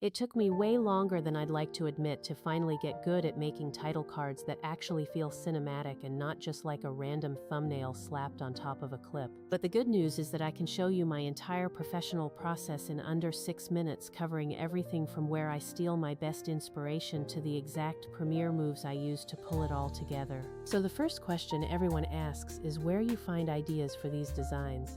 It took me way longer than I'd like to admit to finally get good at making title cards that actually feel cinematic and not just like a random thumbnail slapped on top of a clip. But the good news is that I can show you my entire professional process in under 6 minutes, covering everything from where I steal my best inspiration to the exact Premiere moves I use to pull it all together. So the first question everyone asks is where you find ideas for these designs.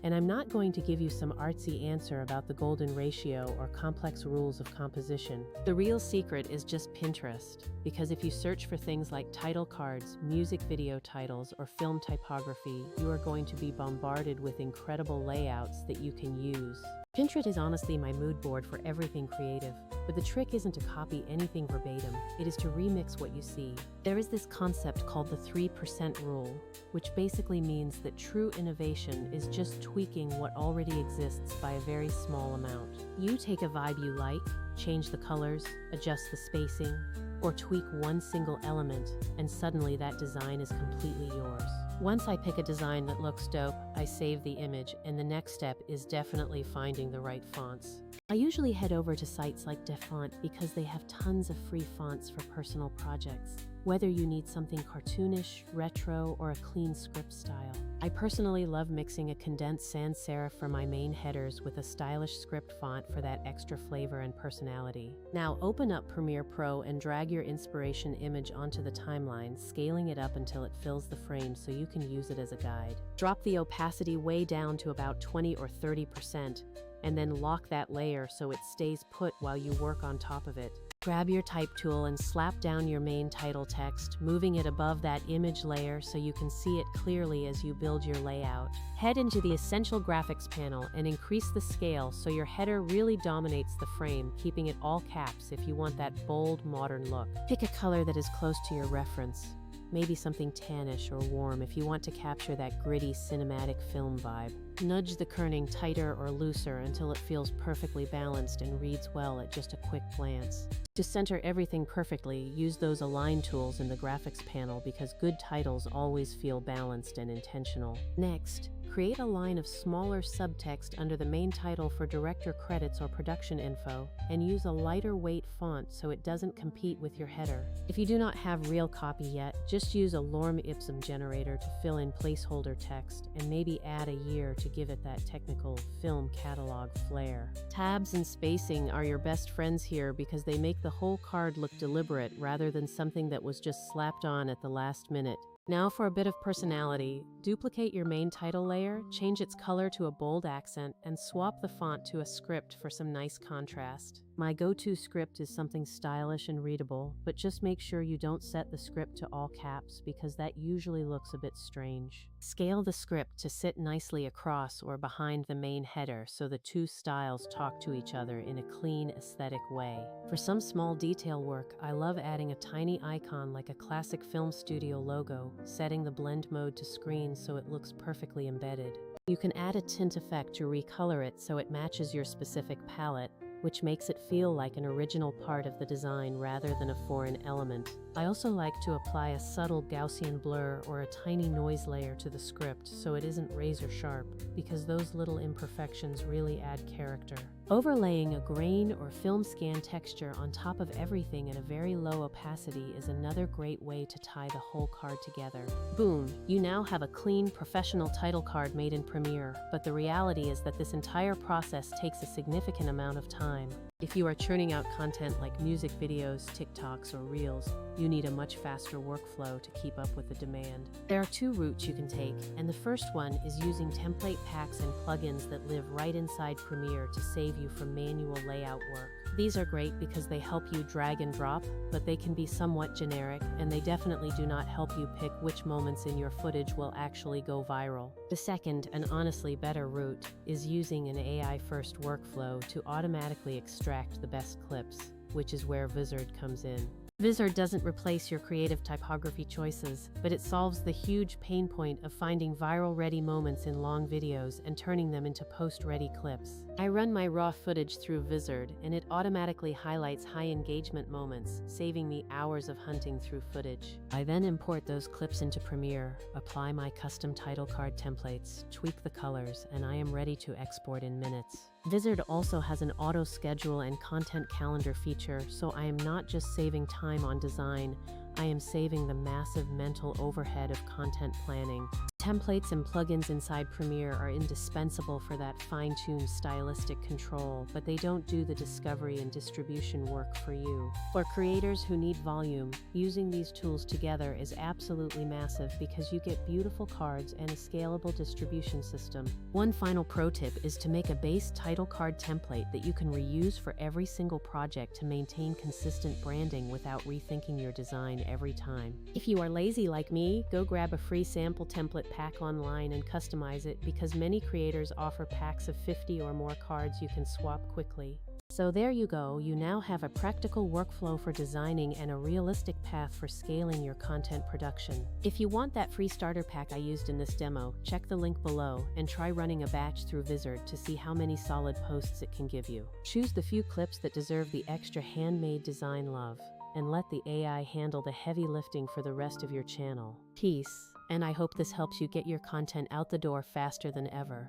And I'm not going to give you some artsy answer about the golden ratio or complex rules of composition. The real secret is just Pinterest, because if you search for things like title cards, music video titles, or film typography, you are going to be bombarded with incredible layouts that you can use. Pinterest is honestly my mood board for everything creative, but the trick isn't to copy anything verbatim, it is to remix what you see. There is this concept called the 3% rule, which basically means that true innovation is just tweaking what already exists by a very small amount. You take a vibe you like, change the colors, adjust the spacing, or tweak one single element, and suddenly that design is completely yours. Once I pick a design that looks dope, I save the image, and the next step is definitely finding the right fonts. I usually head over to sites like Dafont because they have tons of free fonts for personal projects, whether you need something cartoonish, retro, or a clean script style. I personally love mixing a condensed sans serif for my main headers with a stylish script font for that extra flavor and personality. Now open up Premiere Pro and drag your inspiration image onto the timeline, scaling it up until it fills the frame so you can use it as a guide. Drop the opacity way down to about 20 or 30%, and then lock that layer so it stays put while you work on top of it. Grab your type tool and slap down your main title text, moving it above that image layer so you can see it clearly as you build your layout. Head into the Essential Graphics panel and increase the scale so your header really dominates the frame, keeping it all caps if you want that bold, modern look. Pick a color that is close to your reference. Maybe something tannish or warm if you want to capture that gritty cinematic film vibe. Nudge the kerning tighter or looser until it feels perfectly balanced and reads well at just a quick glance. To center everything perfectly, use those align tools in the graphics panel because good titles always feel balanced and intentional. Next, create a line of smaller subtext under the main title for director credits or production info, and use a lighter weight font so it doesn't compete with your header. If you do not have real copy yet, just use a lorem ipsum generator to fill in placeholder text, and maybe add a year to give it that technical film catalog flair. Tabs and spacing are your best friends here because they make the whole card look deliberate rather than something that was just slapped on at the last minute. Now for a bit of personality, duplicate your main title layer, change its color to a bold accent, and swap the font to a script for some nice contrast. My go-to script is something stylish and readable, but just make sure you don't set the script to all caps because that usually looks a bit strange. Scale the script to sit nicely across or behind the main header so the two styles talk to each other in a clean, aesthetic way. For some small detail work, I love adding a tiny icon like a classic film studio logo, setting the blend mode to screen so it looks perfectly embedded. You can add a tint effect to recolor it so it matches your specific palette, which makes it feel like an original part of the design rather than a foreign element. I also like to apply a subtle Gaussian blur or a tiny noise layer to the script so it isn't razor sharp, because those little imperfections really add character. Overlaying a grain or film scan texture on top of everything at a very low opacity is another great way to tie the whole card together. Boom, you now have a clean, professional title card made in Premiere, but the reality is that this entire process takes a significant amount of time. If you are churning out content like music videos, TikToks, or Reels, you need a much faster workflow to keep up with the demand. There are two routes you can take, and the first one is using template packs and plugins that live right inside Premiere to save you from manual layout work. These are great because they help you drag and drop, but they can be somewhat generic, and they definitely do not help you pick which moments in your footage will actually go viral. The second, and honestly better route, is using an AI-first workflow to automatically extract the best clips, which is where Vizard comes in. Vizard doesn't replace your creative typography choices, but it solves the huge pain point of finding viral-ready moments in long videos and turning them into post-ready clips. I run my raw footage through Vizard, and it automatically highlights high-engagement moments, saving me hours of hunting through footage. I then import those clips into Premiere, apply my custom title card templates, tweak the colors, and I am ready to export in minutes. Vizard also has an auto schedule and content calendar feature, so I am not just saving time on design, I am saving the massive mental overhead of content planning. Templates and plugins inside Premiere are indispensable for that fine-tuned stylistic control, but they don't do the discovery and distribution work for you. For creators who need volume, using these tools together is absolutely massive because you get beautiful cards and a scalable distribution system. One final pro tip is to make a base title card template that you can reuse for every single project to maintain consistent branding without rethinking your design every time. If you are lazy like me, go grab a free sample template pack online and customize it because many creators offer packs of 50 or more cards you can swap quickly. So there you go, you now have a practical workflow for designing and a realistic path for scaling your content production. If you want that free starter pack I used in this demo, check the link below and try running a batch through Vizard to see how many solid posts it can give you. Choose the few clips that deserve the extra handmade design love, and let the AI handle the heavy lifting for the rest of your channel. Peace, and I hope this helps you get your content out the door faster than ever.